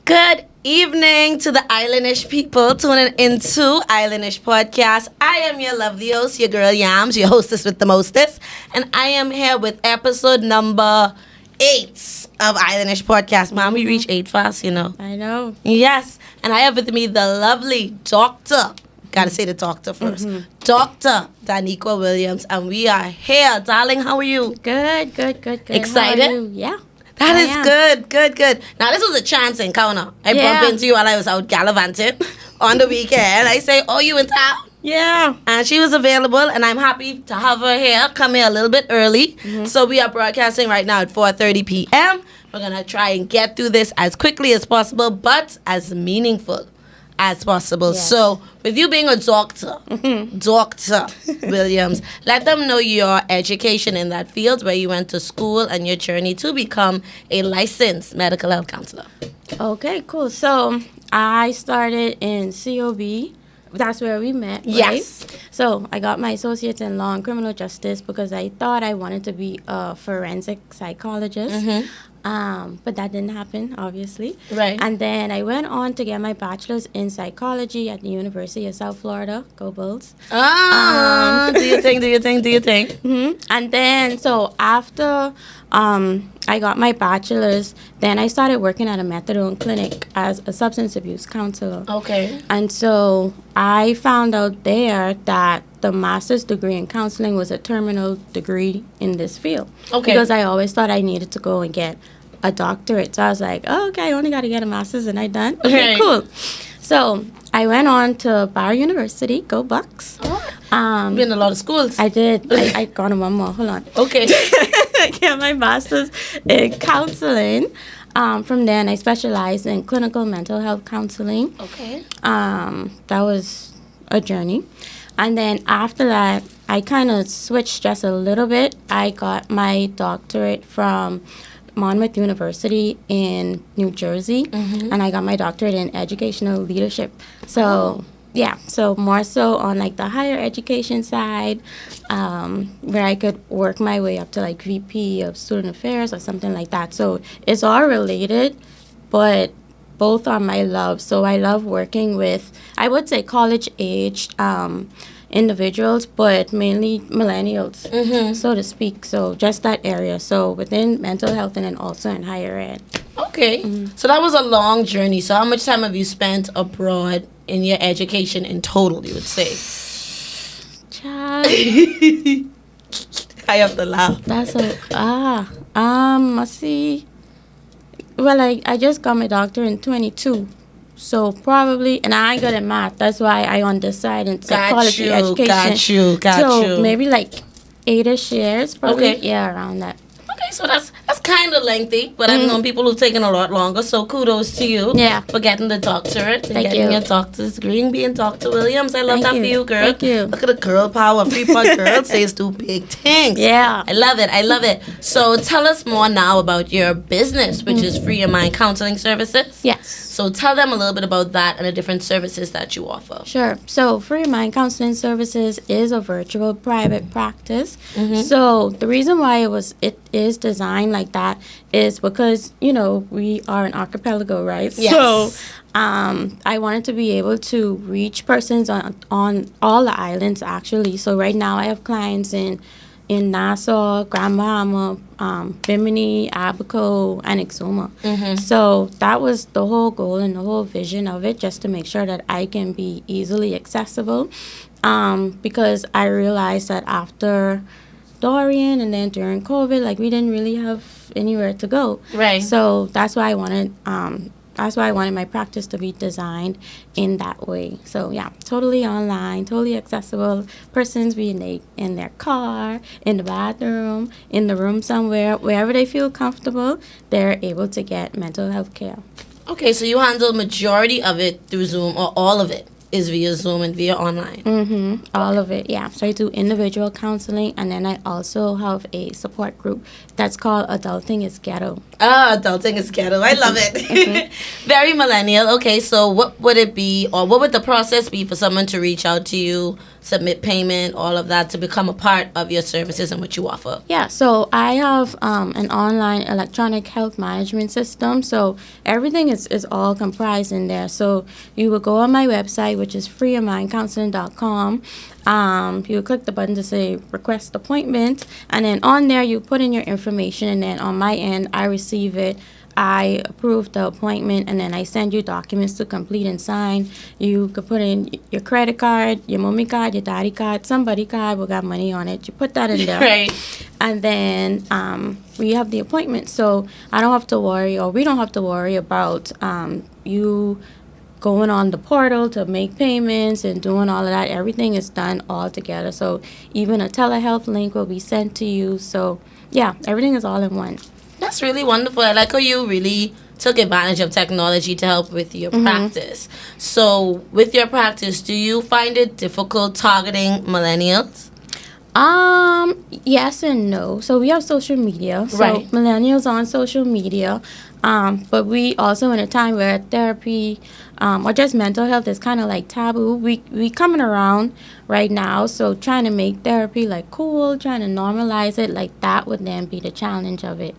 Good evening to the Islandish people tuning into Islandish podcast. I am your lovely host, your girl Yams, your hostess with the mostest, and I am here with episode number 8 of Islandish podcast. Mom, we reach 8 fast, you know. I know. Yes, and I have with me the lovely doctor. Gotta say the doctor first. Dr. Daniqua Williams, and we are here. Darling, how are you? Good. Excited? How are you? Yeah. That is good. Now, this was a chance encounter. I bumped into you while I was out gallivanting on the weekend. I say, oh, you in town? Yeah. And she was available, and I'm happy to have her here. Come here a little bit early. So we are broadcasting right now at 4:30 p.m. We're going to try and get through this as quickly as possible, but as meaningful as possible. Yes. So, with you being a doctor, Dr. Williams, let them know your education in that field, where you went to school, and your journey to become a licensed medical health counselor. Okay, cool. So I started in COB. That's where we met, right? Yes. So I got my associates in law and criminal justice because I thought I wanted to be a forensic psychologist. But that didn't happen, obviously. Right. And then I went on to get my bachelor's in psychology at the University of South Florida. Go Bulls. Do you think? And then, so after I got my bachelor's, then I started working at a methadone clinic as a substance abuse counselor. Okay. And so I found out there that the master's degree in counseling was a terminal degree in this field. Okay. Because I always thought I needed to go and get a doctorate. So I was like, oh, okay, I only got to get a master's and I'm done. Okay, Right. cool. So I went on to Bar University, go Bucks. Been in a lot of schools. I did. I got on one more. Hold on. Okay. I get my master's in counseling. From then, I specialized in clinical mental health counseling. Okay. That was a journey. And then after that, I kind of switched just a little bit. I got my doctorate from Monmouth University in New Jersey, and I got my doctorate in educational leadership. So, yeah, so more so on like the higher education side, where I could work my way up to like VP of student affairs or something like that. So it's all related, but both are my love. So I love working with, I would say, college-aged individuals, but mainly millennials, so to speak. So just that area. So within mental health and then also in higher ed. Okay. So that was a long journey. So how much time have you spent abroad in your education in total, you would say? Child, I have to laugh. that's let's see. Well, I just got my doctorate in 22. So probably, and I ain't good at math. That's why I on this side in psychology education. Got so you. maybe like 8-ish years, probably. Okay. Yeah, around that. Okay, so that's kind of lengthy, but I've known people who've taken a lot longer, so kudos to you for getting the doctorate and Thank getting you. your doctor's degree and being Dr. Williams. I love Thank that you. for you, girl. Thank you. Look at the girl power. Freeport girl says do big things. Yeah. I love it. So tell us more now about your business, which is Free Your Mind Counseling Services. Yes. So tell them a little bit about that and the different services that you offer. Sure. So, Free Your Mind Counseling Services is a virtual private practice. So, the reason why it is designed like that is because, we are an archipelago, right? Yes. So, I wanted to be able to reach persons on all the islands, actually. So, right now, I have clients in Nassau, Grand Bahama, Bimini, Abaco, and Exuma. So that was the whole goal and the whole vision of it, just to make sure that I can be easily accessible. Because I realized that after Dorian and then during COVID, like we didn't really have anywhere to go. Right. So that's why I wanted my practice to be designed in that way. So yeah, totally online, totally accessible. Persons be in their car, in the bathroom, in the room somewhere, wherever they feel comfortable, they're able to get mental health care. Okay, so you handle majority of it through Zoom, or all of it is via Zoom and via online? All of it, yeah. So I do individual counseling, and then I also have a support group that's called Adulting is Ghetto. Adulting is Ghetto. I love it. Very millennial. Okay, so what would it be, or what would the process be for someone to reach out to you submit payment, all of that to become a part of your services and what you offer? Yeah, so I have an online electronic health management system. So everything is all comprised in there. So you will go on my website, which is freeyourmindcounseling.com. You click the button to say request appointment, and then on there you put in your information, and then on my end I receive it. I approve the appointment, and then I send you documents to complete and sign. You could put in your credit card, your mommy card, your daddy card, somebody card will got money on it. You put that in there. Right. And then we have the appointment. So I don't have to worry, or we don't have to worry about you going on the portal to make payments and doing all of that. Everything is done all together. So even a telehealth link will be sent to you. So yeah, everything is all in one. That's really wonderful. I like how you really took advantage of technology to help with your practice. So with your practice, do you find it difficult targeting millennials? Yes and no. So we have social media. So Right. millennials on social media. But we also in a time where therapy or just mental health is kind of like taboo. We coming around right now. So trying to make therapy like cool, trying to normalize it, like that would then be the challenge of it.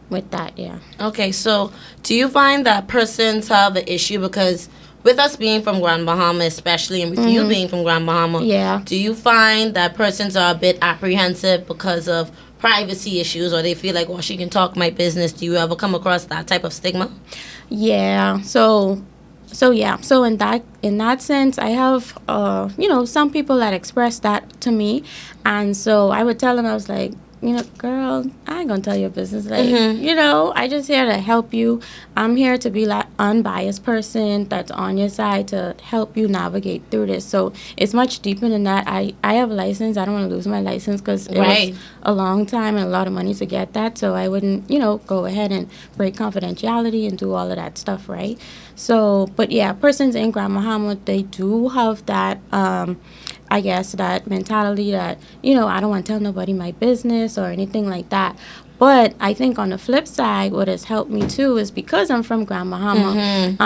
With that, yeah. Okay, so do you find that persons have an issue because with us being from Grand Bahama especially, and with you being from Grand Bahama, Yeah. do you find that persons are a bit apprehensive because of privacy issues, or they feel like, well, she can talk my business? Do you ever come across that type of stigma? Yeah. So yeah. So in that sense, I have some people that express that to me, and so I would tell them, I was like, girl, I ain't gonna tell your business. Like, I just here to help you. I'm here to be like unbiased person that's on your side to help you navigate through this. So it's much deeper than that. I have a license. I don't want to lose my license because it Right. was a long time and a lot of money to get that. So I wouldn't, go ahead and break confidentiality and do all of that stuff, right? So, but yeah, persons in Grand Bahama, they do have that, I guess, that mentality that, I don't want to tell nobody my business or anything like that. But I think on the flip side, what has helped me too is because I'm from Grand Bahama,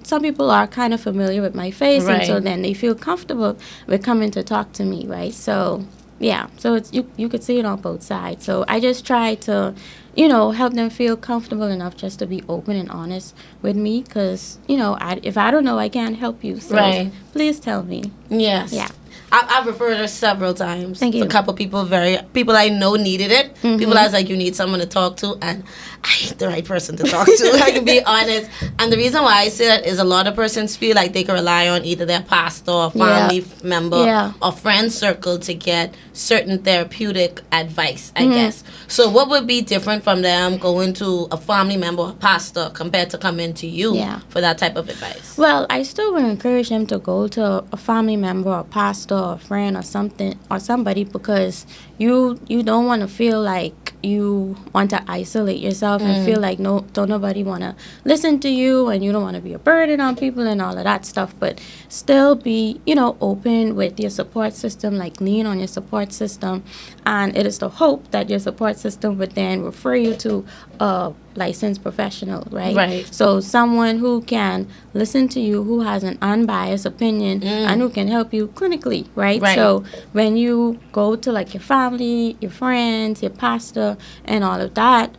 some people are kind of familiar with my face, and so Right. then they feel comfortable with coming to talk to me, right? So, yeah, so it's you could see it on both sides. So I just try to, help them feel comfortable enough just to be open and honest with me, because, if I don't know, I can't help you. So Right. please tell me. Yes. Yeah. I've referred her several times. Thank you. A couple people people I know needed it. People I was like, you need someone to talk to, and I ain't the right person to talk to. I can be honest. And the reason why I say that is a lot of persons feel like they can rely on either their pastor or family member Yeah. or friend circle to get certain therapeutic advice, I guess. So what would be different from them going to a family member or pastor compared to coming to you Yeah. for that type of advice? Well, I still would encourage them to go to a family member or pastor or a friend or something or somebody, because you don't want to feel like you want to isolate yourself and feel like don't nobody want to listen to you, and you don't want to be a burden on people and all of that stuff. But still be open with your support system, like lean on your support system, and it is the hope that your support system would then refer you to a licensed professional, right? Right. So someone who can listen to you, who has an unbiased opinion, and who can help you clinically, right? Right. So when you go to like your family, your friends, your pastor, and all of that,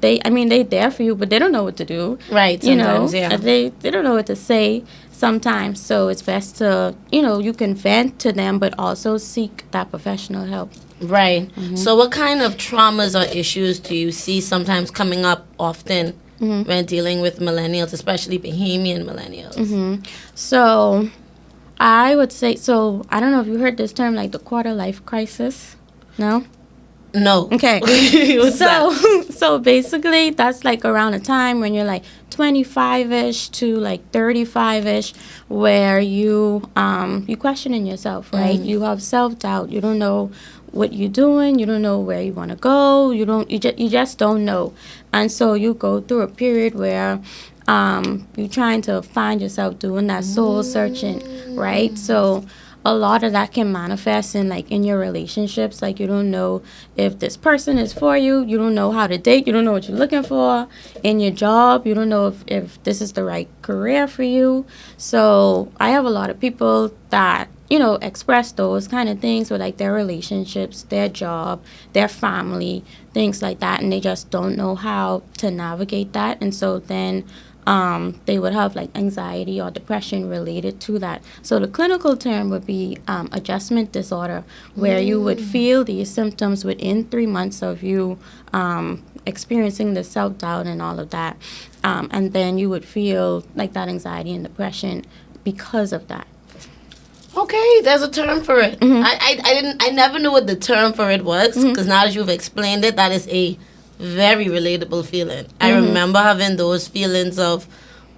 they're there for you, but they don't know what to do. Right, sometimes, yeah. They don't know what to say sometimes. So it's best to, you can vent to them, but also seek that professional help. Right. So what kind of traumas or issues do you see sometimes coming up often when dealing with millennials, especially Bahamian millennials? So I would say, I don't know if you heard this term, like the quarter life crisis. No? No. Okay. What's that? So basically that's like around a time when you're like 25-ish to like 35-ish, where you questioning yourself, right? You have self-doubt. You don't know what you're doing. You don't know where you want to go. You just don't know. And so you go through a period where you're trying to find yourself doing that soul searching, right? So a lot of that can manifest in like in your relationships. Like you don't know if this person is for you. You don't know how to date. You don't know what you're looking for in your job. You don't know if this is the right career for you. So I have a lot of people that, you know, express those kind of things with like their relationships, their job, their family, things like that, and they just don't know how to navigate that. And so then they would have like anxiety or depression related to that. So the clinical term would be adjustment disorder, where you would feel these symptoms within 3 months of you experiencing the self-doubt and all of that. And then you would feel like that anxiety and depression because of that. Okay, there's a term for it. I never knew what the term for it was, because now that you've explained it, that is a very relatable feeling. I remember having those feelings of,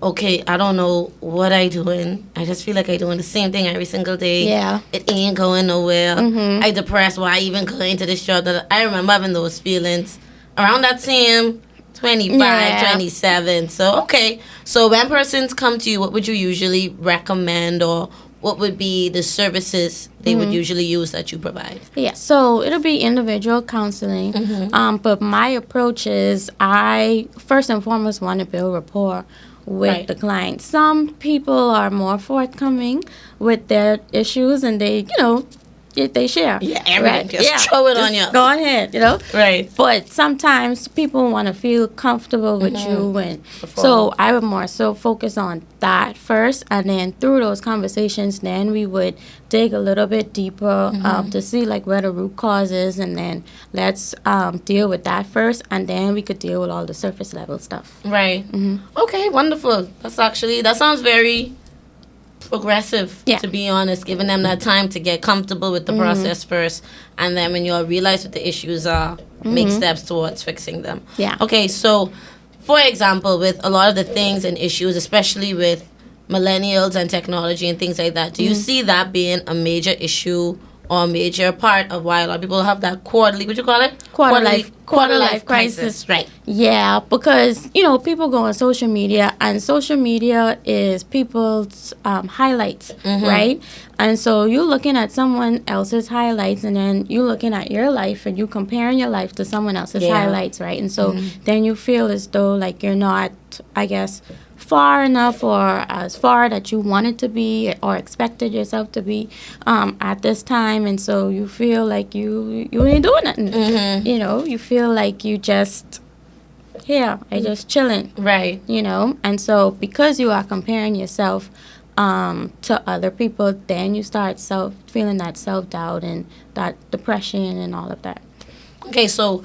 okay, I don't know what I doing. I just feel like I doing the same thing every single day. Yeah. It ain't going nowhere. I depressed. Why even going to this job? I remember having those feelings around that same 25, 27. So, okay. So when persons come to you, what would you usually recommend, or what would be the services they would usually use that you provide? Yeah, so it'll be individual counseling. But my approach is I first and foremost want to build rapport with the client. Some people are more forthcoming with their issues, and they, you know, they share. Yeah, everything. Just throw it on you. Go ahead, you know. Right. But sometimes people want to feel comfortable with you, and so I would more so focus on that first, and then through those conversations, then we would dig a little bit deeper to see like where the root cause is, and then let's deal with that first, and then we could deal with all the surface level stuff. Right. Okay, wonderful. That sounds very progressive, to be honest, giving them that time to get comfortable with the process first, and then when you realize what the issues are, make steps towards fixing them. Yeah. Okay, so for example, with a lot of the things and issues, especially with millennials and technology and things like that, do you see that being a major issue or a major part of why a lot of people have that quarter life crisis? Right. Yeah, because, you know, people go on social media, and social media is people's highlights, right? And so you're looking at someone else's highlights, and then you're looking at your life, and you comparing your life to someone else's highlights, right? And so then you feel as though like you're not, I guess, far enough or as far that you wanted to be or expected yourself to be at this time, and so you feel like you ain't doing nothing. You know, you feel like you just I just chilling, right? You know, and so because you are comparing yourself to other people, then you start feeling that self-doubt and that depression and all of that. Okay, so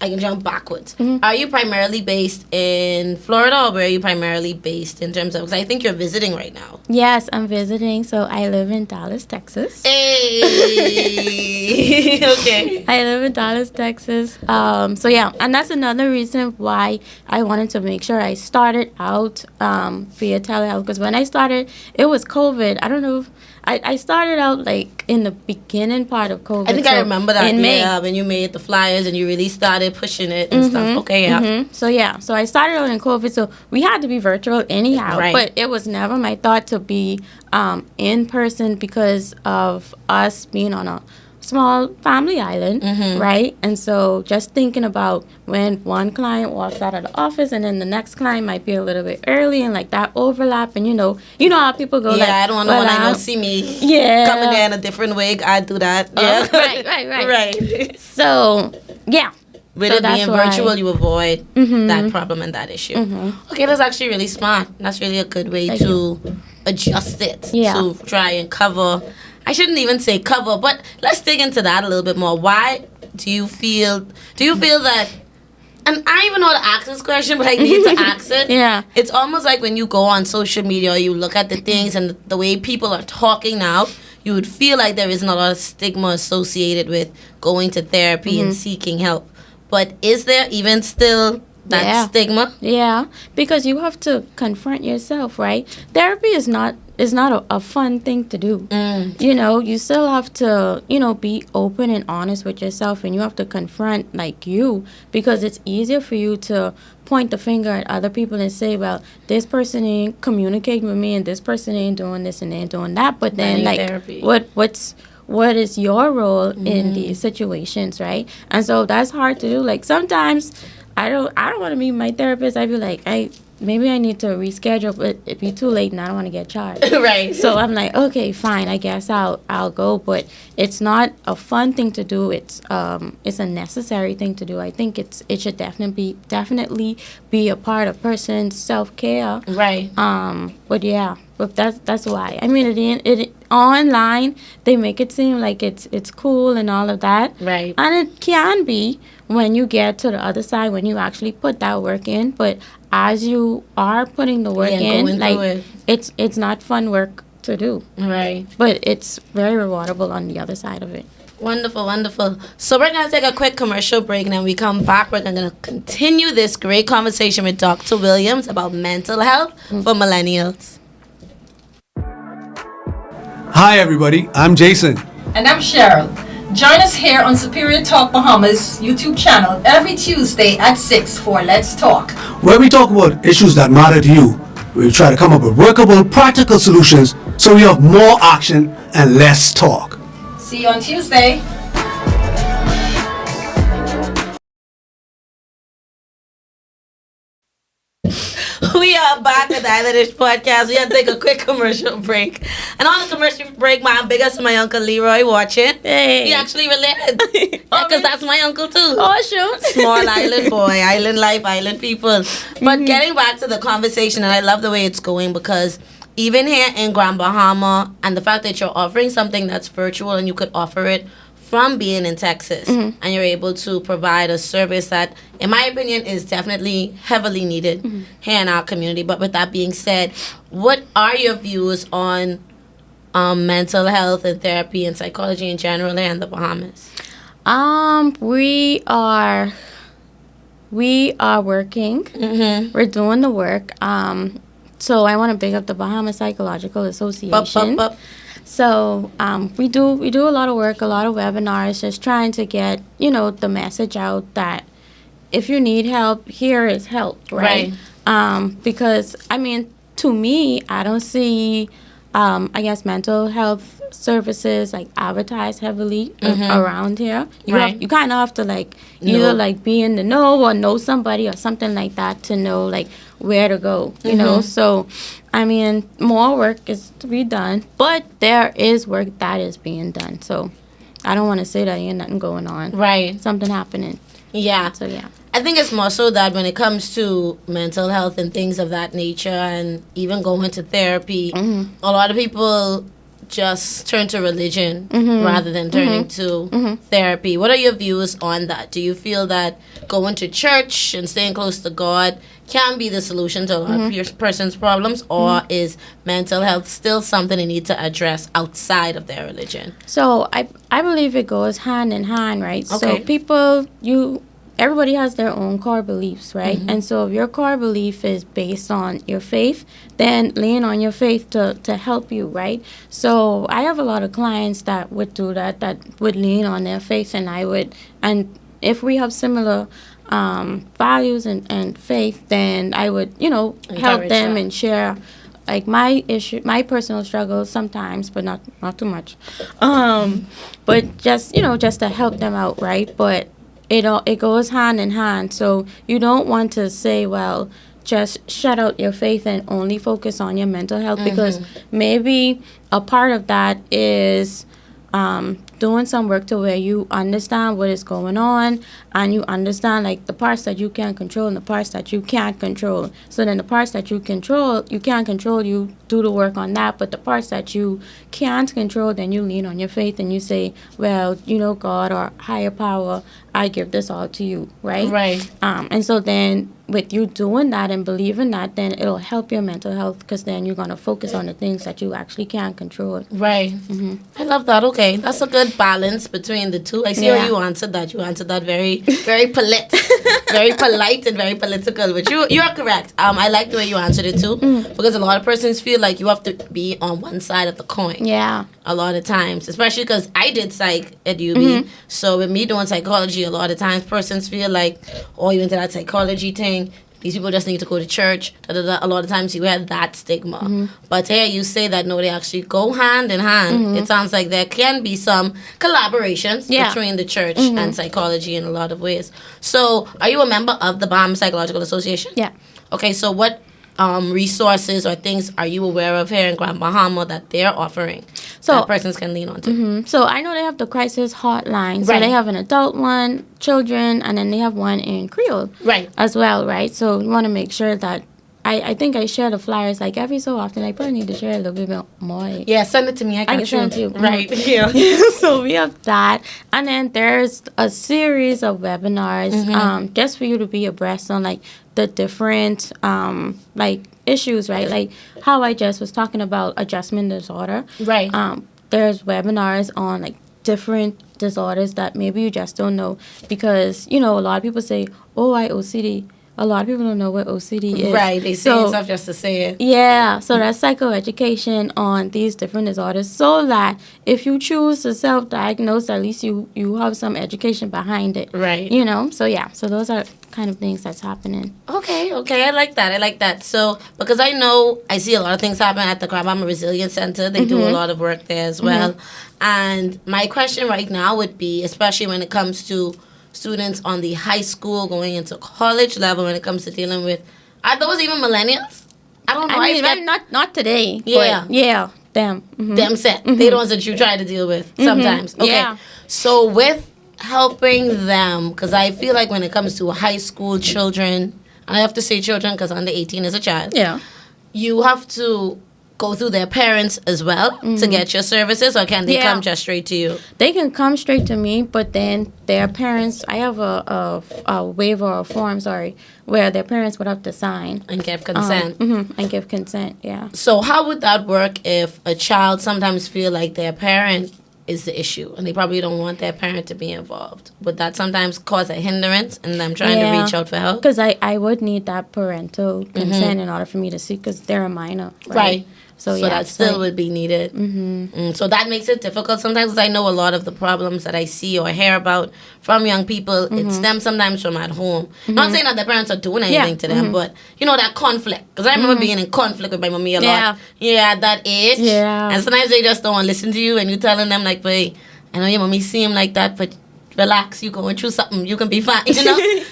I can jump backwards. Are you primarily based in Florida, or where are you primarily based in terms of, because I think you're visiting right now? Yes, I'm visiting. So I live in Dallas, Texas. Hey! Okay. I live in Dallas, Texas. So yeah, and that's another reason why I wanted to make sure I started out via telehealth, because when I started, it was COVID. I don't know if I started out like in the beginning part of COVID. I think I remember that in May. When you made the flyers and you really started pushing it and stuff. Okay, yeah. So I started out in COVID, so we had to be virtual anyhow. Right. But it was never my thought to be in person because of us being on a small family island, right? And so just thinking about when one client walks out of the office and then the next client might be a little bit early, and like that overlap, and you know how people go. Yeah, I don't want no one I know see me. Yeah, coming there in a different wig. I do that. Yeah, right. So yeah. With it being virtual, you avoid that problem and that issue. Okay, that's actually really smart. That's really a good way to adjust it to try and cover. I shouldn't even say cover, but let's dig into that a little bit more. Why do you feel that, and I don't even know how to ask this question, but I need to ask it. Yeah. It's almost like when you go on social media or you look at the things and the way people are talking now, you would feel like there isn't a lot of stigma associated with going to therapy and seeking help. But is there even still that stigma? Yeah, because you have to confront yourself, right? Therapy is not it's not a fun thing to do. You know, you still have to, you know, be open and honest with yourself, and you have to confront like you, because it's easier for you to point the finger at other people and say, well, this person ain't communicating with me, and this person ain't doing this and ain't doing that. But then, like, therapy. what is your role in these situations, right? And so that's hard to do. Like, sometimes I don't want to meet my therapist. I'd be like, maybe I need to reschedule, but it'd be too late and I don't want to get charged. Right. So I'm like, okay, fine, I guess I'll go. But it's not a fun thing to do. It's a necessary thing to do. I think it should definitely be a part of person's self-care. Right. But yeah, but that's why. I mean, it online they make it seem like it's cool and all of that. Right. And it can be when you get to the other side, when you actually put that work in. But as you are putting the work in, like, it's not fun work to do. Right. But it's very rewardable on the other side of it. Wonderful, wonderful. So we're going to take a quick commercial break, and then we come back. We're going to continue this great conversation with Dr. Williams about mental health for millennials. Hi, everybody. I'm Jason. And I'm Cheryl. Join us here on Superior Talk Bahamas YouTube channel every Tuesday at 6 for Let's Talk, Where we talk about issues that matter to you. We try to come up with workable, practical solutions so we have more action and less talk. See you on Tuesday. We are back with the Islandish podcast. We have to take a quick commercial break. And on the commercial break, my biggest my uncle Leroy watching. Hey. He actually related. Because that's my uncle too. Oh, shoot. Small island boy, island life, island people. But getting back to the conversation, and I love the way it's going, because even here in Grand Bahama, and the fact that you're offering something that's virtual and you could offer it from being in Texas, and you're able to provide a service that, in my opinion, is definitely heavily needed here in our community. But with that being said, what are your views on mental health and therapy and psychology in general here in the Bahamas? We are working. We're doing the work. So I want to big up the Bahamas Psychological Association. So we do a lot of work, a lot of webinars, just trying to get, you know, the message out that if you need help, here is help, right? Because, I mean, to me, I don't see, I guess, mental health services like advertised heavily around here. You kind of have to like either like be in the know or know somebody or something like that to know like where to go, you know. So I mean, more work is to be done, but there is work that is being done. So I don't want to say that ain't nothing going on. Right. Something happening. Yeah. So yeah. I think it's more so that when it comes to mental health and things of that nature, and even going to therapy, a lot of people just turn to religion rather than turning to therapy. What are your views on that? Do you feel that going to church and staying close to God can be the solution to a lot of person's problems, or is mental health still something they need to address outside of their religion? So I believe it goes hand in hand, right? Okay. So everybody has their own core beliefs, right? And so if your core belief is based on your faith, then lean on your faith to help you, right? So I have a lot of clients that would do that would lean on their faith, and if we have similar values and faith, then I would, you know, help them and share like my personal struggles sometimes, but not too much. But just, you know, just to help them out, right? But it goes hand in hand. So you don't want to say, well, just shut out your faith and only focus on your mental health, because maybe a part of that is doing some work to where you understand what is going on, and you understand like the parts that you can control and the parts that you can't control. So then the parts that you can't control, you do the work on that. But the parts that you can't control, then you lean on your faith and you say, well, you know, God or higher power, I give this all to you, right? Right. And so then with you doing that and believing that, then it'll help your mental health, because then you're going to focus on the things that you actually can control. Right. I love that. Okay. That's a good good balance between the two. I see how you answered that. You answered that very, very polite, very polite and very political. But you are correct. I like the way you answered it too, because a lot of persons feel like you have to be on one side of the coin. Yeah. A lot of times, especially because I did psych at UB. So with me doing psychology, a lot of times persons feel like, oh, you into that psychology thing. These people just need to go to church. Da, da, da. A lot of times you had that stigma. But here you say that no, they actually go hand in hand. It sounds like there can be some collaborations between the church and psychology in a lot of ways. So are you a member of the Bahamas Psychological Association? Yeah. Okay, so what resources or things are you aware of here in Grand Bahama that they're offering that persons can lean on to? So I know they have the crisis hotline. So they have an adult one, children, and then they have one in Creole as well, right? So you want to make sure that I think I share the flyers like every so often. I probably need to share a little bit more. Yeah, send it to me. I can send it to you. Right. Yeah. So we have that. And then there's a series of webinars just for you to be abreast on like the different like issues, right? Like how I just was talking about adjustment disorder. Right. There's webinars on like different disorders that maybe you just don't know, because a lot of people say, oh, I OCD. A lot of people don't know what OCD is. Right, they say stuff just to say it. Yeah, so that's psychoeducation on these different disorders, so that if you choose to self-diagnose, at least you have some education behind it. Right. So those are kind of things that's happening. Okay, I like that. So, because I see a lot of things happen at the Grand Bahama Resilience Center. They do a lot of work there as well. And my question right now would be, especially when it comes to students on the high school going into college level, when it comes to dealing with, are those even millennials? I don't know. I mean, not today. Yeah. But yeah, them. Them set. They're the ones that you try to deal with sometimes. Okay. Yeah. So with helping them, because I feel like when it comes to high school children, and I have to say children because under 18 is a child. Yeah. You have to go through their parents as well to get your services, or can they come just straight to you? They can come straight to me, but then their parents, I have a waiver or form, where their parents would have to sign. And give consent. And give consent, yeah. So how would that work if a child sometimes feel like their parent is the issue and they probably don't want their parent to be involved? Would that sometimes cause a hindrance in them trying to reach out for help? Because I would need that parental consent in order for me to see, because they're a minor, right? So that still would be needed. So that makes it difficult sometimes, because I know a lot of the problems that I see or hear about from young people, it stems sometimes from at home. Not saying that their parents are doing anything to them, but that conflict. Because I remember being in conflict with my mommy a lot. Yeah, at that age. Yeah. And sometimes they just don't want to listen to you, and you telling them like, "Wait, I know your mommy seem like that, but relax, you going through something, you can be fine."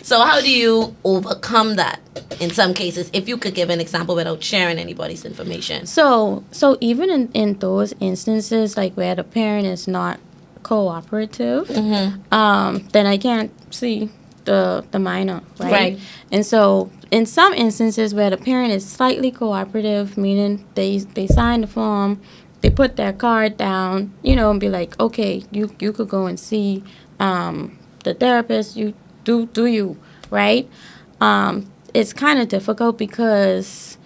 So how do you overcome that in some cases, if you could give an example without sharing anybody's information? So even in those instances, like where the parent is not cooperative, then I can't see the minor, right? And so in some instances where the parent is slightly cooperative, meaning they sign the form, they put their card down, and be like, okay, you could go and see the therapist, you do you, right? It's kind of difficult, because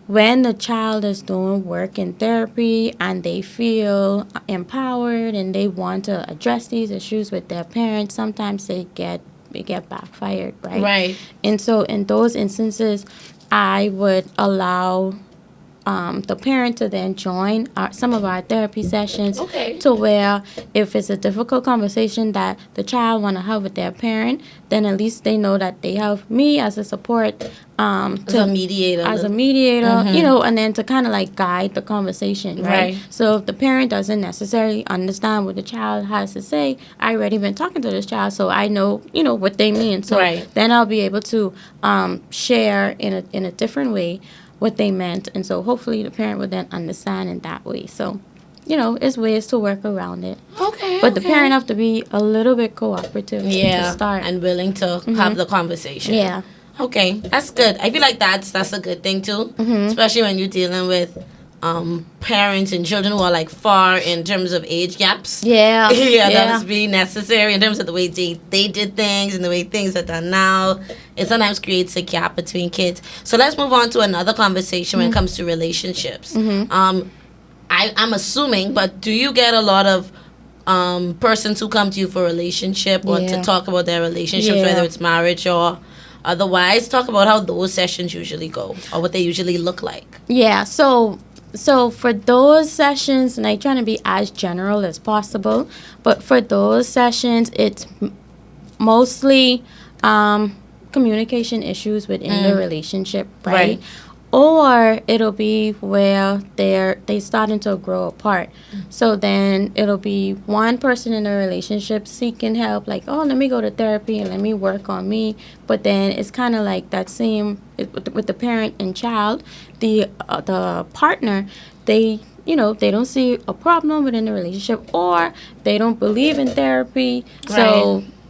when the child is doing work in therapy and they feel empowered and they want to address these issues with their parents, sometimes they get backfired, right? Right. And so in those instances, I would allow the parent to then join some of our therapy sessions, to where if it's a difficult conversation that the child want to have with their parent, then at least they know that they have me as a support, as a mediator, and then to kind of like guide the conversation, right? So if the parent doesn't necessarily understand what the child has to say, I already been talking to this child, so I know what they mean. So then I'll be able to share in a different way what they meant, and so hopefully the parent would then understand in that way. So, it's ways to work around it. But the parent have to be a little bit cooperative to start, and willing to have the conversation. Yeah. Okay, that's good. I feel like that's a good thing too, especially when you're dealing with parents and children who are like far in terms of age gaps. Yeah. That is really necessary in terms of the way they did things and the way things are done now. It sometimes creates a gap between kids. So let's move on to another conversation when it comes to relationships. I'm assuming, but do you get a lot of persons who come to you for a relationship or to Yeah. talk about their relationships, Yeah. whether it's marriage or otherwise. Talk about how those sessions usually go or what they usually look like. Yeah, so for those sessions, and I try to be as general as possible, but for those sessions, it's mostly communication issues within the relationship, right? Right. Or it'll be where they starting to grow apart. So then it'll be one person in the relationship seeking help, like, oh, let me go to therapy and let me work on me. But then it's kind of like that same with the parent and child, the partner, they they don't see a problem within the relationship, or they don't believe in therapy.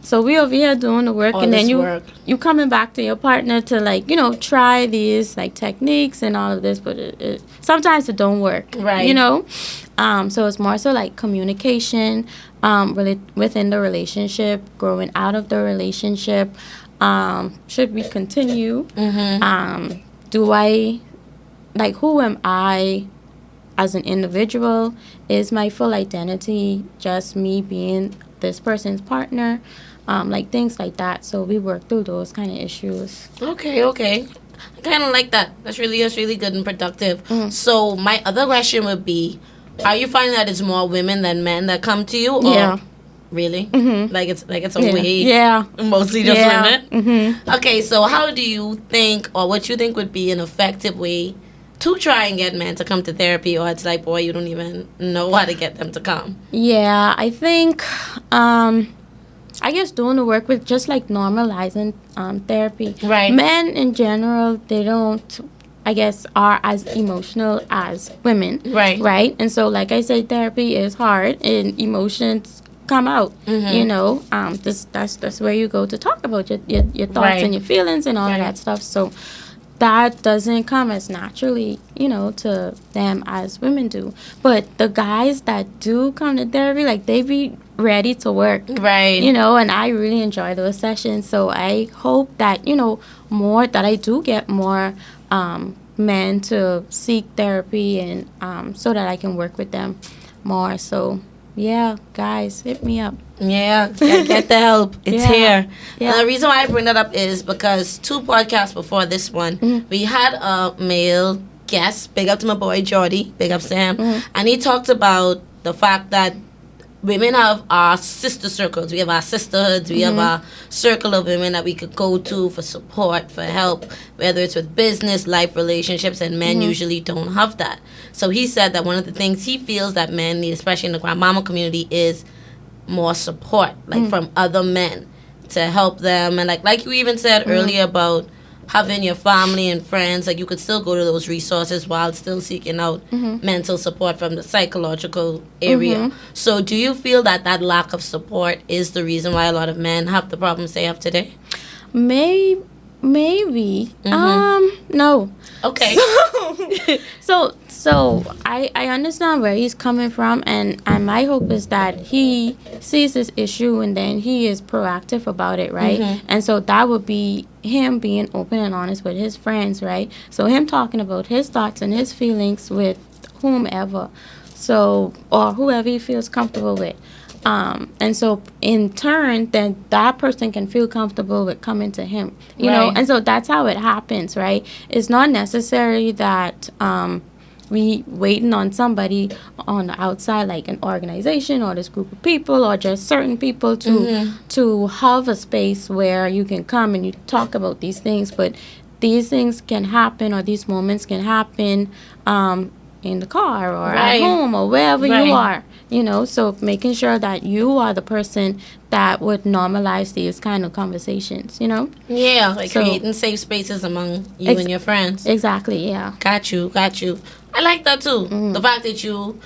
So we over here doing the work, All and then this work. you coming back to your partner to, like, try these like techniques and all of this, but it sometimes it don't work, Right. So it's more so like communication, really within the relationship, growing out of the relationship. Should we continue? Do I, like, who am I as an individual? Is my full identity just me being this person's partner? Like things like that. So we work through those kind of issues. Okay. I kind of like that. That's really good and productive. So my other question would be, are you finding that it's more women than men that come to you? Or Yeah. Really? Like it's a Yeah. way. Yeah. Mostly just Yeah. women. Okay. So how do you think, or what you think would be an effective way to try and get men to come to therapy? Or it's like, boy, you don't even know how to get them to come. Yeah, I think, I guess doing the work with just like normalizing therapy. Right. Men in general, they don't, I guess, are as emotional as women. Right. Right. And so, like I said, therapy is hard and emotions come out. That's where you go to talk about your thoughts Right. and your feelings and all of that stuff. So that doesn't come as naturally, to them as women do. But the guys that do come to therapy, like, they be ready to work. Right. And I really enjoy those sessions. So I hope that, that I do get more men to seek therapy, and so that I can work with them more. So, yeah, guys, hit me up. Yeah, get the help. It's Yeah. here. Yeah. And the reason why I bring that up is because 2 podcasts before this one, we had a male guest. Big up to my boy Jordy. Big up Sam. And he talked about the fact that women have our sister circles. We have our sisterhoods. We have our circle of women that we could go to for support, for help, whether it's with business, life, relationships, and men usually don't have that. So he said that one of the things he feels that men need, especially in the grandmama community, is more support, like from other men to help them. And like you even said earlier about having your family and friends, like you could still go to those resources while still seeking out mental support from the psychological area. So do you feel that that lack of support is the reason why a lot of men have the problems they have today? Maybe. No. Okay. So I understand where he's coming from, and my hope is that he sees this issue and then he is proactive about it, right? And so that would be him being open and honest with his friends, right? So him talking about his thoughts and his feelings with whomever, or whoever he feels comfortable with. And so in turn, then that person can feel comfortable with coming to him, you know? Right. And so that's how it happens, right? It's not necessary that, we waiting on somebody on the outside, like an organization or this group of people or just certain people to have a space where you can come and you talk about these things. But these things can happen, or these moments can happen, in the car or at Right. home or wherever Right. you are, so making sure that you are the person that would normalize these kind of conversations, Yeah, like So- creating safe spaces among you and your friends. Exactly, yeah. Got you. I like that too. The fact that you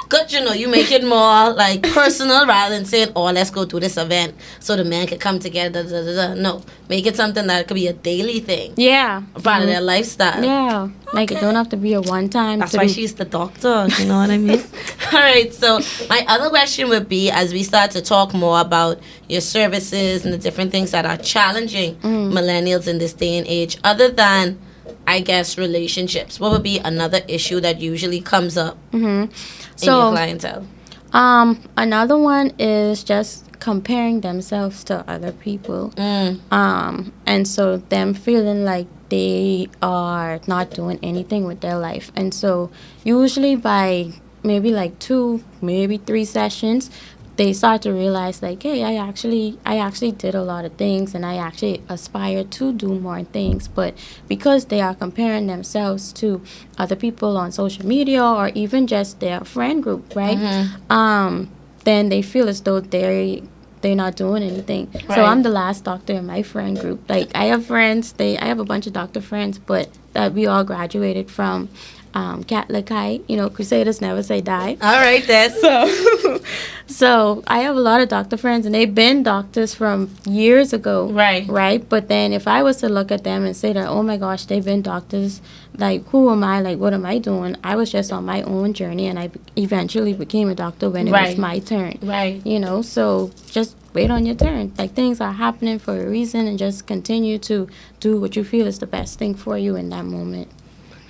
good, you make it more like personal rather than saying, oh, let's go to this event so the men can come together. Da, da, da. No, make it something that could be a daily thing, Yeah. a part of their lifestyle. Yeah. Like, it don't have to be a one-time. That's to why do. she's the doctor, you know what I mean? All right, so my other question would be, as we start to talk more about your services and the different things that are challenging millennials in this day and age, other than, I guess, relationships, what would be another issue that usually comes up in your clientele? Another one is just comparing themselves to other people. And so them feeling like they are not doing anything with their life. And so usually by maybe like 2, maybe 3 sessions, they start to realize like, hey, I actually did a lot of things and I actually aspire to do more things. But because they are comparing themselves to other people on social media or even just their friend group, right? Then they feel as though they're not doing anything. Right. So I'm the last doctor in my friend group. Like I have friends, I have a bunch of doctor friends, but that we all graduated from Catholic High, Crusaders never say die. All right, then. So I have a lot of doctor friends, and they've been doctors from years ago. Right. But then if I was to look at them and say that, oh my gosh, they've been doctors, like who am I? Like what am I doing? I was just on my own journey, and I eventually became a doctor when it was my turn. Right. So just wait on your turn. Like things are happening for a reason, and just continue to do what you feel is the best thing for you in that moment.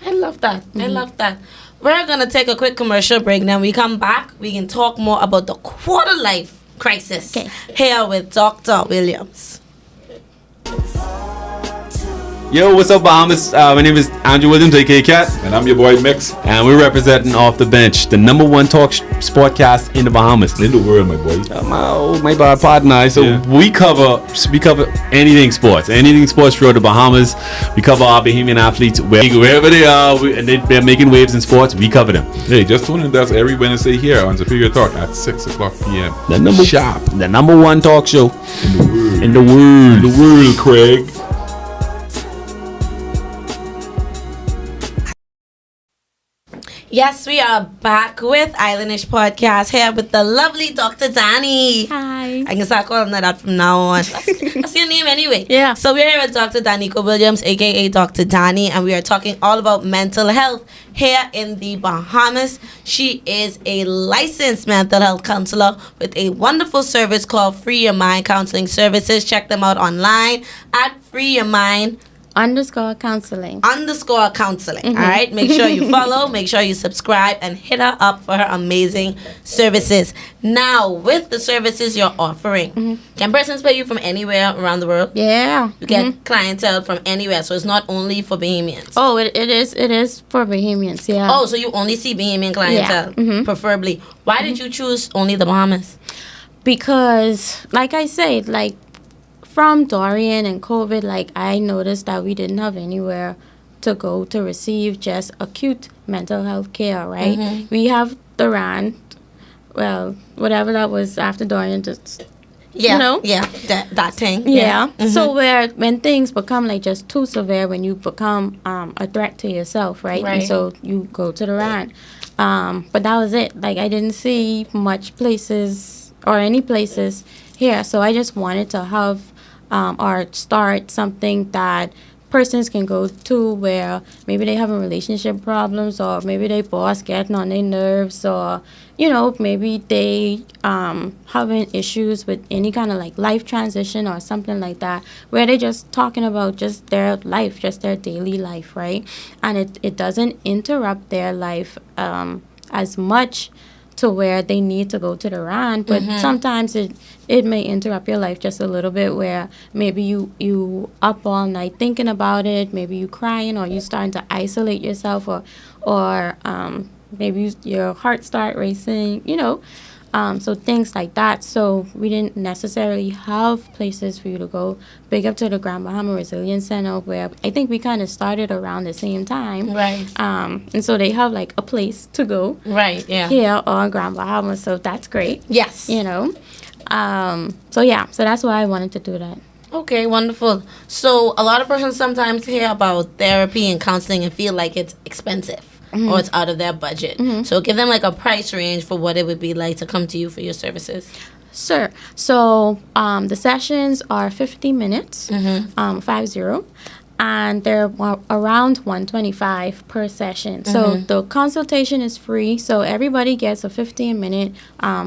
I love that. I love that. We're going to take a quick commercial break. Then we come back, we can talk more about the quarter life crisis. Okay. Here with Dr. Williams. Yo, what's up, Bahamas? My name is Andrew Williams, aka Cat, And I'm your boy Mix. and we're representing Off the Bench, the #1 talk sportcast in the Bahamas. In the world, my boy. My bad partner. So Yeah. we cover anything sports throughout the Bahamas. We cover our Bahamian athletes wherever they are, and they're making waves in sports. We cover them. Hey, just tune in to us every Wednesday here on Superior Talk at 6 o'clock p.m. Sharp. The #1 talk show In the world. in the world. Craig. Yes, we are back with Islandish Podcast here with the lovely Dr. Danny. Hi. I can start calling her that from now on. That's your name anyway. Yeah. So we're here with Dr. Daniqua Williams, aka Dr. Danny, and we are talking all about mental health here in the Bahamas. She is a licensed mental health counselor with a wonderful service called Free Your Mind Counseling Services. Check them out online at Free Your Mind _counseling. _counseling. All right, make sure you follow, make sure you subscribe, and hit her up for her amazing services. Now, with the services you're offering, can persons pay you from anywhere around the world? Yeah. You get clientele from anywhere, so it's not only for Bahamians. Oh, it is for Bahamians, yeah. Oh, so you only see Bahamian clientele, preferably. Why did you choose only the Bahamas? Because, like I said, like, from Dorian and COVID, like, I noticed that we didn't have anywhere to go to receive just acute mental health care, right? We have the RAN, well, whatever that was after Dorian, just, Yeah, that thing. Yeah. So when things become like just too severe, when you become a threat to yourself, right? Right. And so you go to the RAN. But that was it. Like I didn't see much places or any places here. So I just wanted to have or start something that persons can go to where maybe they having relationship problems or maybe they boss getting on their nerves or maybe they having issues with any kind of like life transition or something like that where they just talking about just their life, just their daily life, right? And it doesn't interrupt their life as much to where they need to go to the RAN, but sometimes it may interrupt your life just a little bit where maybe you up all night thinking about it, maybe you crying or you starting to isolate yourself or maybe your heart start racing, so things like that. So we didn't necessarily have places for you to go. Big up to the Grand Bahama Resilience Center where I think we kind of started around the same time. Right. And so they have like a place to go. Right, yeah. Here on Grand Bahama, so that's great. Yes. So that's why I wanted to do that. Okay, wonderful. So a lot of persons sometimes hear about therapy and counseling and feel like it's expensive or it's out of their budget. So give them like a price range for what it would be like to come to you for your services. Sure. So the sessions are 50 minutes, 50, and they're around $125 per session. So the consultation is free. So everybody gets a 15-minute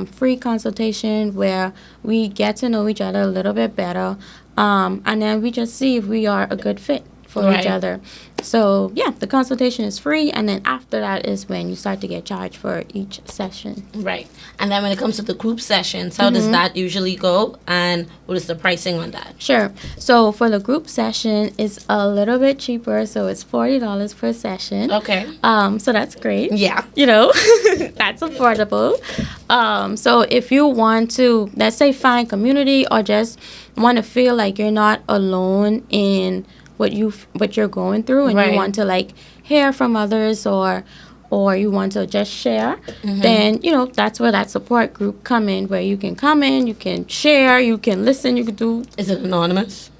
free consultation where we get to know each other a little bit better, and then we just see if we are a good fit for Right. each other. So yeah, the consultation is free, and then after that is when you start to get charged for each session. Right. And then when it comes to the group sessions, how does that usually go? And what is the pricing on that? Sure. So for the group session, it's a little bit cheaper. So it's $40 per session. Okay. So that's great. Yeah. You know, that's affordable. So if you want to, let's say, find community or just want to feel like you're not alone in what you're going through, and Right. you want to like hear from others, or you want to just share, then that's where that support group come in, where you can come in, you can share, you can listen, you can do. Is it anonymous?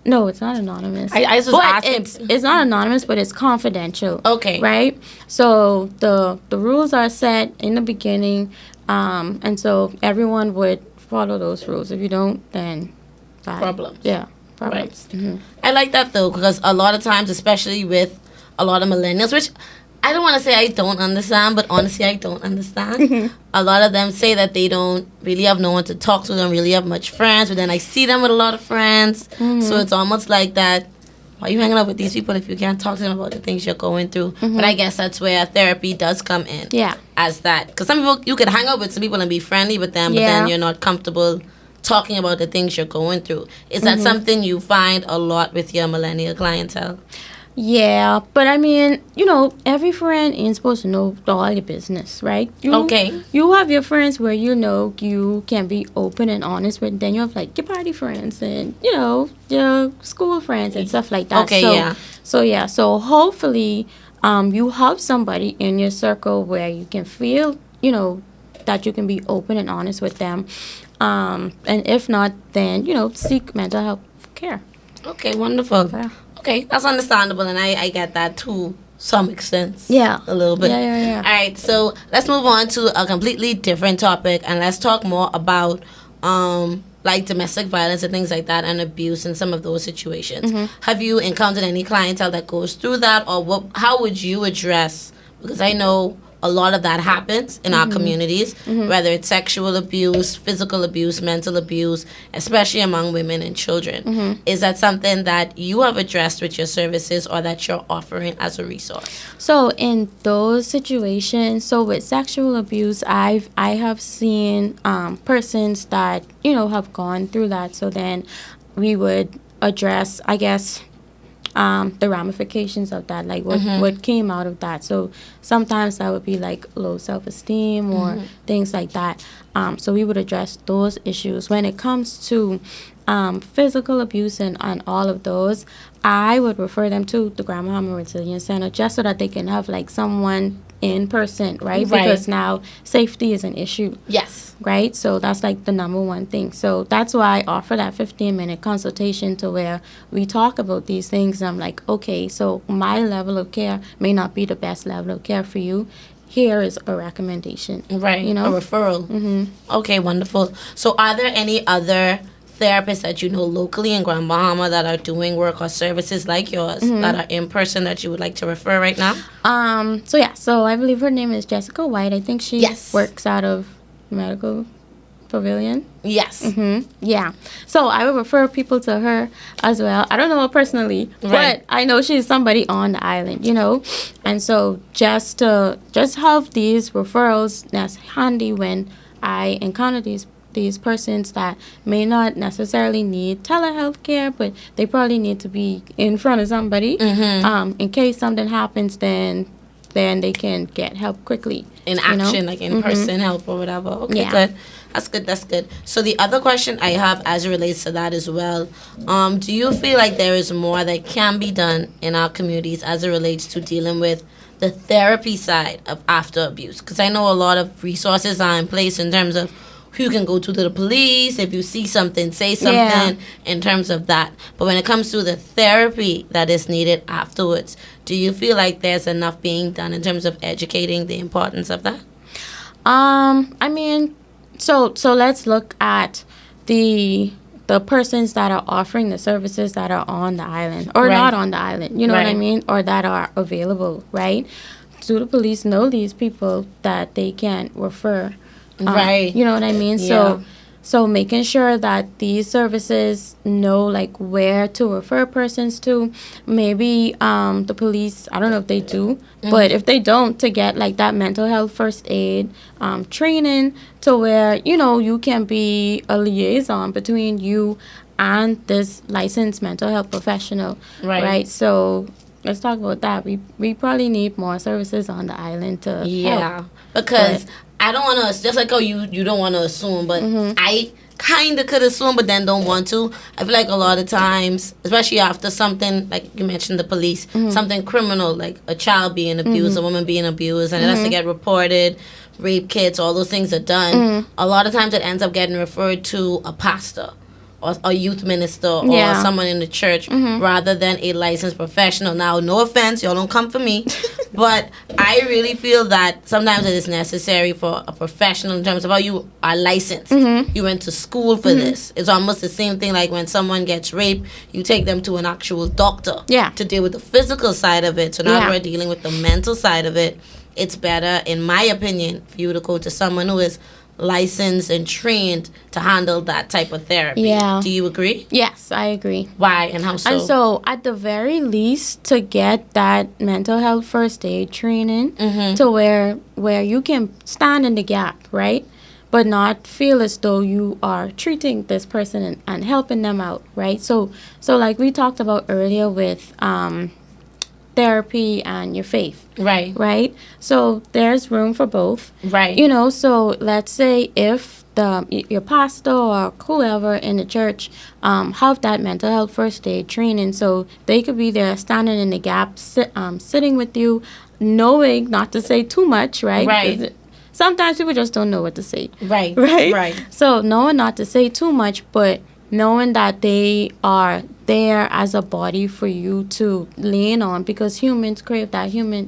No, it's not anonymous. I was But asking. it's not anonymous, but it's confidential. Okay. Right? So the rules are set in the beginning, and so everyone would follow those rules. If you don't, then bye. Problems. Yeah, problems. Right. I like that though, because a lot of times, especially with a lot of millennials, which I don't want to say I don't understand, but honestly, I don't understand. A lot of them say that they don't really have no one to talk to, don't really have much friends, but then I see them with a lot of friends. So it's almost like that, why are you hanging out with these people if you can't talk to them about the things you're going through? But I guess that's where therapy does come in. Yeah. As that. Because some people, you could hang out with some people and be friendly with them, but then Yeah. you're not comfortable talking about the things you're going through. Is that something you find a lot with your millennial clientele? Yeah, but I mean, every friend ain't supposed to know all your business, right? Okay. You have your friends where you can be open and honest with. Then you have like your party friends and your school friends and stuff like that. Okay, so, yeah. So hopefully, you have somebody in your circle where you can feel that you can be open and honest with them. And if not, then seek mental health care. Okay, wonderful. Yeah. Okay, that's understandable, and I get that to some extent. Yeah. A little bit. Yeah. All right, so let's move on to a completely different topic, and let's talk more about like domestic violence and things like that, and abuse in some of those situations. Have you encountered any clientele that goes through that, or how would you address? Because I know a lot of that happens in our communities, whether it's sexual abuse, physical abuse, mental abuse, especially among women and children. Is that something that you have addressed with your services or that you're offering as a resource? So in those situations, so with sexual abuse, I have seen persons that have gone through that. So then we would address, I guess, the ramifications of that, like what came out of that. So sometimes that would be like low self-esteem or things like that. So we would address those issues. When it comes to physical abuse and all of those, I would refer them to the Grand Bahama Resilience Center just so that they can have like someone in person, right? Because now safety is an issue. Yes. Right? So that's like the number one thing. So that's why I offer that 15-minute consultation to where we talk about these things. And I'm like, okay, so my level of care may not be the best level of care for you. Here is a recommendation. Right. A referral. Okay, wonderful. So are there any other therapists that you know locally in Grand Bahama that are doing work or services like yours that are in person that you would like to refer right now? So I believe her name is Jessica White. I think she Yes. works out of Medical Pavilion. Yes. Yeah. So I would refer people to her as well. I don't know her personally, Right. but I know she's somebody on the island, And so just have these referrals that's handy when I encounter these persons that may not necessarily need telehealth care, but they probably need to be in front of somebody. In case something happens, then they can get help quickly. In action, like in person help or whatever. Okay, Yeah. good. That's good. So the other question I have as it relates to that as well, do you feel like there is more that can be done in our communities as it relates to dealing with the therapy side of after abuse? Because I know a lot of resources are in place in terms of who you can go to the police, if you see something, say something in terms of that. But when it comes to the therapy that is needed afterwards, do you feel like there's enough being done in terms of educating the importance of that? I mean, so let's look at the persons that are offering the services that are on the island or Right. not on the island, you know what I Right. mean, or that are available, right? Do the police know these people that they can refer? Right. You know what I mean? Yeah. So So making sure that these services know like where to refer persons to. Maybe the police, I don't know if they do, but if they don't, to get like that mental health first aid training, to where, you know, you can be a liaison between you and this licensed mental health professional. Right. So let's talk about that. We probably need more services on the island to help. Because I don't want to, just like how you don't want to assume, but I kind of could assume, but then don't want to. I feel like a lot of times, especially after something, like you mentioned the police, something criminal, like a child being abused, a woman being abused, and it has to get reported, rape kits, all those things are done. A lot of times it ends up getting referred to a pastor or a youth minister or someone in the church rather than a licensed professional. Now, no offense, y'all don't come for me, but I really feel that sometimes it is necessary for a professional in terms of how you are licensed. You went to school for this. It's almost the same thing like when someone gets raped, you take them to an actual doctor to deal with the physical side of it. So now we're dealing with the mental side of it. It's better, in my opinion, for you to go to someone who is licensed and trained to handle that type of therapy. Do you agree? Yes, I agree. Why and how so? And so, at the very least, to get that mental health first aid training to where you can stand in the gap, right? But not feel as though you are treating this person and helping them out, right? So like we talked about earlier with therapy and your faith. Right? So there's room for both. You know, so let's say if your pastor or whoever in the church have that mental health first aid training, so they could be there standing in the gap, sitting with you, knowing not to say too much, right? Sometimes people just don't know what to say. Right. So knowing not to say too much, but knowing that they are there as a body for you to lean on, because humans crave that human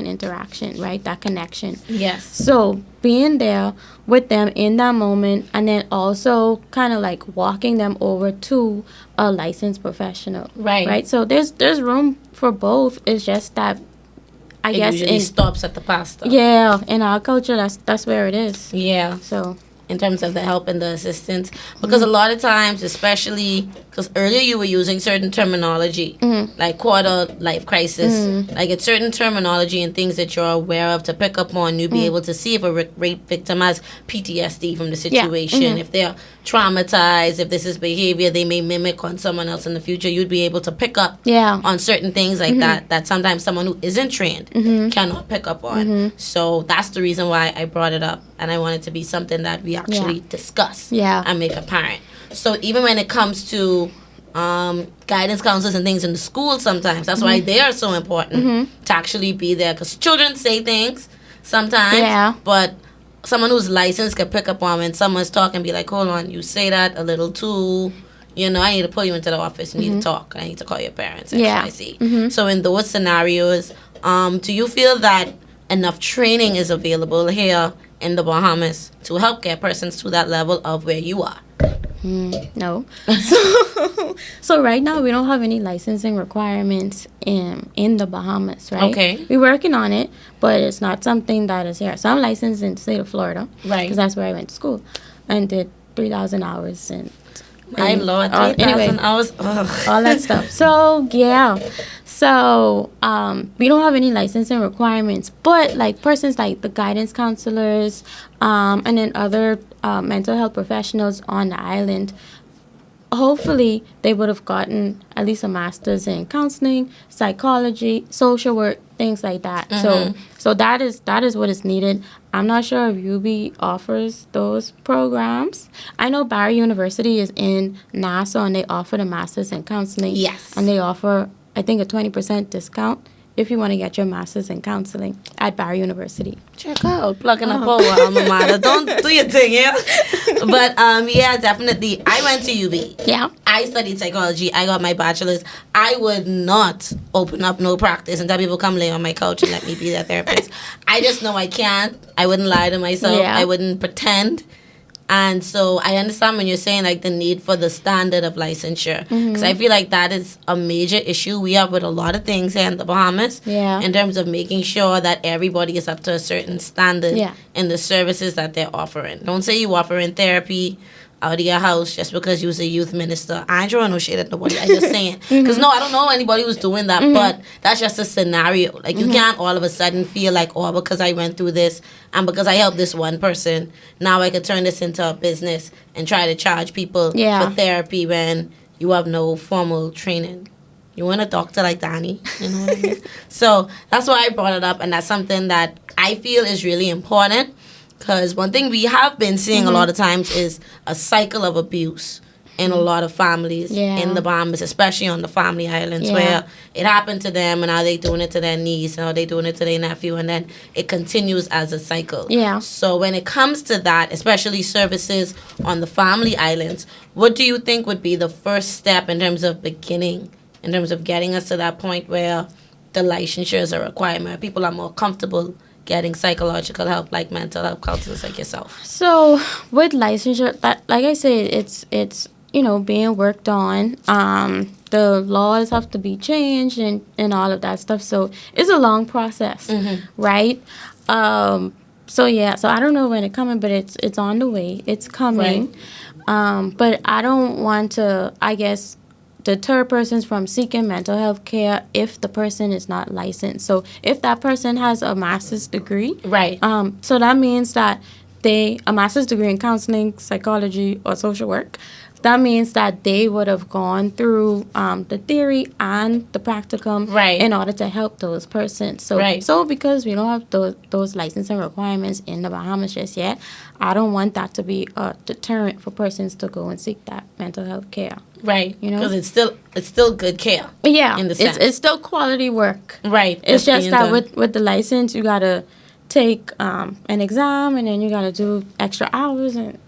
interaction, right? That connection. So being there with them in that moment, and then also kind of like walking them over to a licensed professional. Right. So there's room for both. It's just that I guess it stops at the pastor. In our culture, that's where it is. So in terms of the help and the assistance, because a lot of times, especially because earlier you were using certain terminology like quarter life crisis, like it's certain terminology and things that you're aware of to pick up on. You'd be able to see if a rape victim has PTSD from the situation, if they're traumatized, if this is behavior they may mimic on someone else in the future. You'd be able to pick up on certain things like that sometimes someone who isn't trained cannot pick up on. So that's the reason why I brought it up, and I want it to be something that we actually discuss and make apparent. So even when it comes to guidance counselors and things in the school, sometimes that's why they are so important to actually be there, because children say things sometimes, but someone who's licensed can pick up on when someone's talking and be like, hold on, you say that a little too, you know, I need to pull you into the office, we need to talk, I need to call your parents, XYZ. So in those scenarios, do you feel that enough training is available here in the Bahamas to help get persons to that level of where you are? No. So right now we don't have any licensing requirements in the Bahamas, right? Okay. We're working on it, but it's not something that is here. So I'm licensed in the state of Florida, right? Because that's where I went to school and did 3,000 hours and my Lord, 3,000 hours, all that stuff. So we don't have any licensing requirements, but like persons like the guidance counselors, and then other mental health professionals on the island, hopefully they would have gotten at least a master's in counseling, psychology, social work, things like that. So that is what is needed. I'm not sure if UB offers those programs. I know Barry University is in Nassau and they offer the master's in counseling. And they offer, I think, a 20% discount if you want to get your master's in counseling at Barry University. Check out, plugging up our alma mater. Don't do your thing, yeah? But, definitely. I went to UB. I studied psychology. I got my bachelor's. I would not open up no practice and tell people come lay on my couch and let me be their therapist. I just know I can't. I wouldn't lie to myself. I wouldn't pretend. And so I understand when you're saying like the need for the standard of licensure, because I feel like that is a major issue we have with a lot of things here in the Bahamas. Yeah. In terms of making sure that everybody is up to a certain standard Yeah. in the services that they're offering. Don't say you offering therapy out of your house just because you was a youth minister. I ain't throwing no shade at nobody. I just saying. Because no, I don't know anybody who's doing that, but that's just a scenario. Like you can't all of a sudden feel like, oh, because I went through this and because I helped this one person, now I could turn this into a business and try to charge people for therapy when you have no formal training. You want a doctor like Danny, you know what I mean? So that's why I brought it up, and that's something that I feel is really important. Because one thing we have been seeing a lot of times is a cycle of abuse in a lot of families in the Bahamas, especially on the family islands, where it happened to them and now they doing it to their niece, and now they doing it to their nephew, and then it continues as a cycle. Yeah. So when it comes to that, especially services on the family islands, what do you think would be the first step in terms of beginning, in terms of getting us to that point where the licensure is a requirement, people are more comfortable getting psychological help, like mental health counselors like yourself? So with licensure, that, like I said, it's being worked on. The laws have to be changed and all of that stuff. So it's a long process, right? So I don't know when it's coming, but it's on the way. It's coming. Right. But I don't want to, I guess, deter persons from seeking mental health care if the person is not licensed. So if that person has a master's degree, Right. So that means that a master's degree in counseling, psychology, or social work, that means that they would have gone through the theory and the practicum in order to help those persons. So because we don't have those licensing requirements in the Bahamas just yet, I don't want that to be a deterrent for persons to go and seek that mental health care. Right. You know? Because it's still good care. Yeah. In the sense. It's still quality work. Right. It's that's just being that done. with the license, you got to take an exam, and then you got to do extra hours and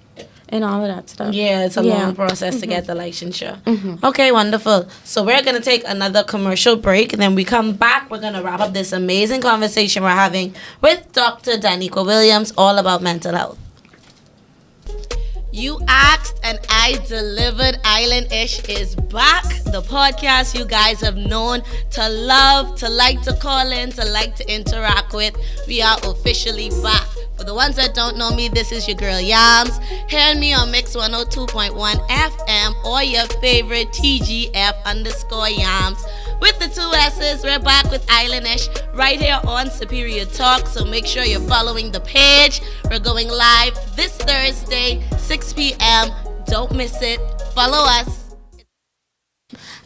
all of that stuff. Yeah, it's a long process to get the licensure. Okay, wonderful. So we're going to take another commercial break, and then we come back. We're going to wrap up this amazing conversation we're having with Dr. Daniqua Williams all about mental health. You asked and I delivered. Islandish is back. The podcast you guys have known to love, to like to call in, to like to interact with. We are officially back. For the ones that don't know me, this is your girl Yams. Hearing me on Mix 102.1 FM or your favorite TGF_Yams. With the two S's, we're back with Islandish right here on Superior Talk. So make sure you're following the page. We're going live this Thursday, 6 p.m. Don't miss it. Follow us.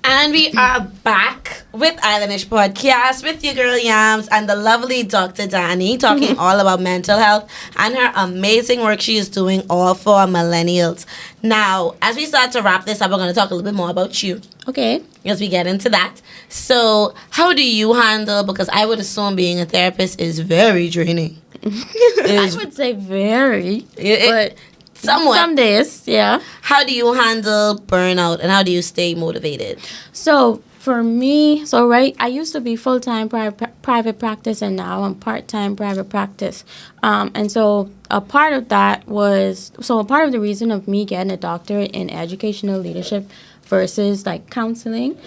And we are back with Islandish Podcast with your girl Yams and the lovely Dr. Dani, talking all about mental health and her amazing work she is doing all for millennials. Now, as we start to wrap this up, we're going to talk a little bit more about you. Okay. As we get into that. So, how do you handle, because I would assume being a therapist is very draining. I would say very, but somewhat. Some days, yeah. How do you handle burnout and how do you stay motivated? So for me, I used to be full-time private practice, and now I'm part-time private practice. And so a part of the reason of me getting a doctorate in educational leadership versus like counseling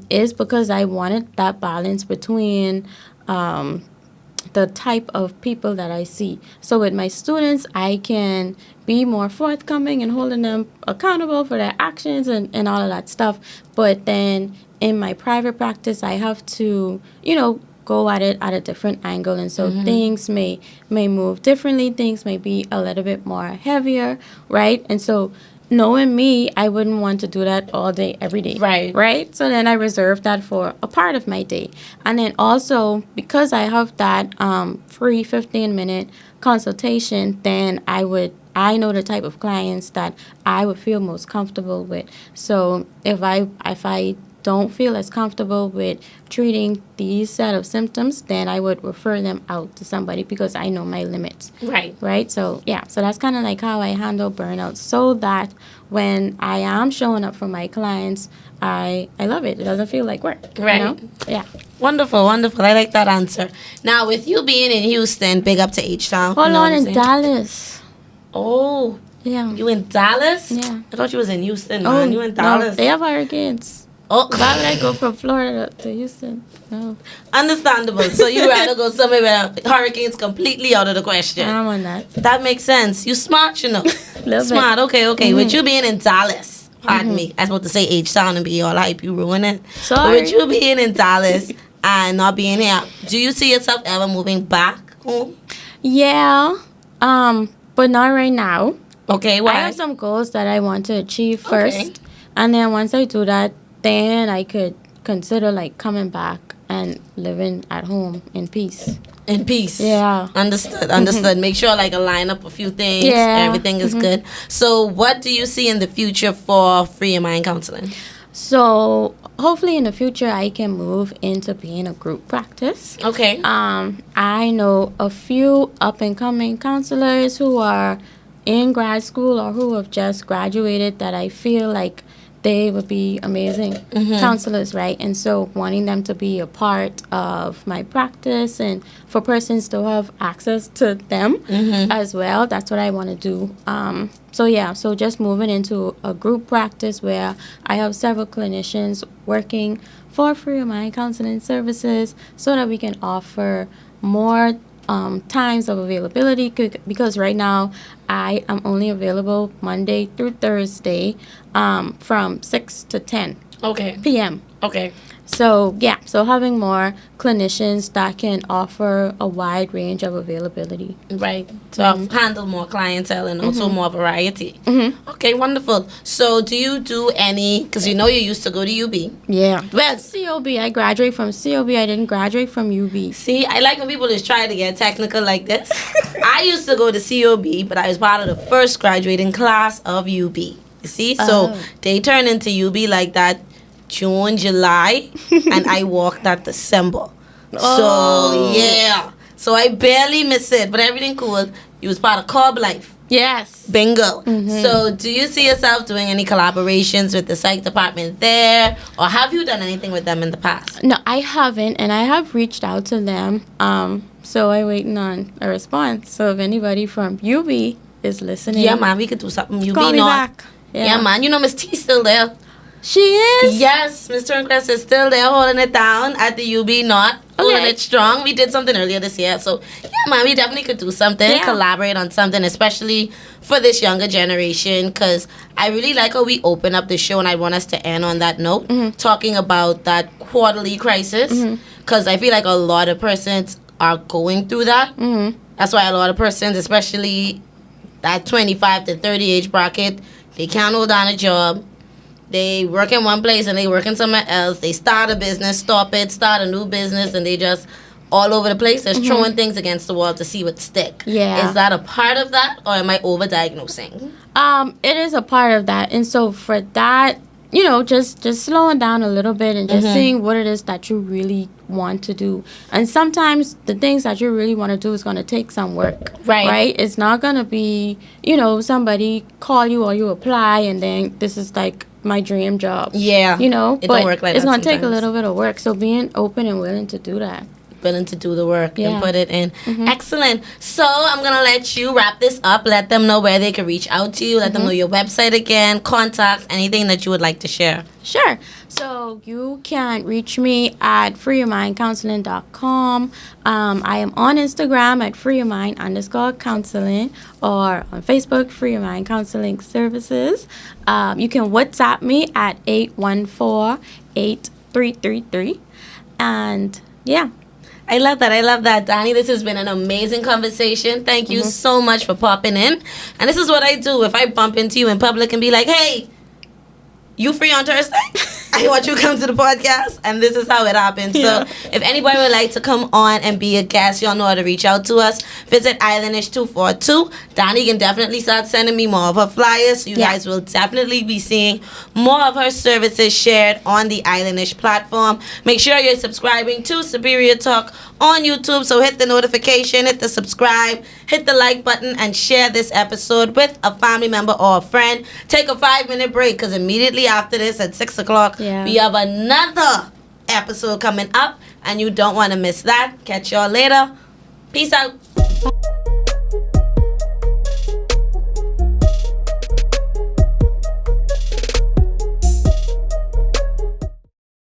is because I wanted that balance between the type of people that I see. So with my students, I can be more forthcoming and holding them accountable for their actions and all of that stuff. But then in my private practice, I have to, go at it at a different angle. And so things may move differently. Things may be a little bit more heavier, right? And so knowing me, I wouldn't want to do that all day, every day. Right? So then I reserve that for a part of my day. And then also, because I have that free 15-minute consultation, then I know the type of clients that I would feel most comfortable with. So if I don't feel as comfortable with treating these set of symptoms, then I would refer them out to somebody because I know my limits. Right? So, so that's kind of like how I handle burnout, so that when I am showing up for my clients, I love it. It doesn't feel like work. Right. You know? Yeah. Wonderful. I like that answer. Now, with you being in Houston, big up to H-Town. Hold on, in Dallas. Oh, Yeah. You in Dallas? Yeah. I thought you was in Houston, man. You in Dallas? No, they have hurricanes. Oh, Why would I go from Florida to Houston? No. understandable. So you rather go somewhere where hurricanes completely out of the question. I'm on that. That makes sense. You smart, you know. Little Smart. bit. Okay. With you being in Dallas, pardon me. I was about to say H-Town and be all hype. You ruin it. Sorry. With you being in Dallas and not being here, do you see yourself ever moving back home? Yeah. But not right now. Okay, I why? have some goals that I want to achieve first. Okay. And then once I do that, then I could consider like coming back and living at home in peace. In peace. Yeah. Understood. Make sure like align up a few things. Yeah. Everything is good. So what do you see in the future for Free Your Mind Counseling? So hopefully in the future I can move into being a group practice. Okay. I know a few up and coming counselors who are in grad school or who have just graduated that I feel like they would be amazing counselors, right? And so wanting them to be a part of my practice and for persons to have access to them as well, that's what I want to do. So just moving into a group practice where I have several clinicians working for Free Your Mind Counseling Services so that we can offer more times of availability because right now I am only available Monday through Thursday from 6 to 10 p.m. Okay. So having more clinicians that can offer a wide range of availability. Right. So handle more clientele and also more variety. Okay, wonderful. So do you do any, because you know you used to go to UB. Yeah. Well, COB, I graduated from COB. I didn't graduate from UB. See, I like when people just try to get technical like this. I used to go to COB, but I was part of the first graduating class of UB. You see? So they turn into UB like that June, July, and I walked that December. So, yeah. So I barely miss it, but everything cool. You was part of Cobb Life. Yes. Bingo. So do you see yourself doing any collaborations with the psych department there? Or have you done anything with them in the past? No, I haven't, and I have reached out to them. So I'm waiting on a response. So if anybody from UB is listening, Yeah, man, we could do something. You call be me not. back. Yeah, man. You know Miss T still there. She is? Yes, Mr. and Chris is still there holding it down at the UB North, holding Okay. it strong. We did something earlier this year. So, yeah, man, we definitely could do something, Yeah. collaborate on something, especially for this younger generation, because I really like how we open up the show, and I want us to end on that note, talking about that quarterly crisis, because I feel like a lot of persons are going through that. That's why a lot of persons, especially that 25 to 30 age bracket, they can't hold down a job. They work in one place and they work in somewhere else. They start a business, stop it, start a new business, and they just all over the place. Just throwing things against the wall to see what stick. Yeah. Is that a part of that, or am I overdiagnosing? It is a part of that. And so for that, just slowing down a little bit and just seeing what it is that you really want to do. And sometimes the things that you really want to do is going to take some work. Right? It's not going to be, somebody call you or you apply and then this is like my dream job. Yeah. It don't work like it's that going to take a sometimes. little bit of work. So being open and willing to do that. Willing to do the work Yeah. and put it in. Excellent. So I'm going to let you wrap this up. Let them know where they can reach out to you. Let them know your website again, contacts, anything that you would like to share. Sure. So you can reach me at freeyourmindcounseling.com. I am on Instagram at freeyourmind_counseling or on Facebook, Free Your Mind Counseling Services. You can WhatsApp me at 814-8333. And yeah. I love that. Donnie, this has been an amazing conversation. Thank you so much for popping in. And this is what I do. If I bump into you in public and be like, hey, you free on Thursday? I want you to come to the podcast. And this is how it happens. Yeah. So if anybody would like to come on and be a guest, y'all know how to reach out to us. Visit Islandish 242. Donnie can definitely start sending me more of her flyers. So you guys will definitely be seeing more of her services shared on the Islandish platform. Make sure you're subscribing to Superior Talk on YouTube. So hit the notification, hit the subscribe, hit the like button, and share this episode with a family member or a friend. Take a 5-minute break because immediately after this at 6 o'clock, we have another episode coming up, and you don't want to miss that. Catch y'all later. Peace out.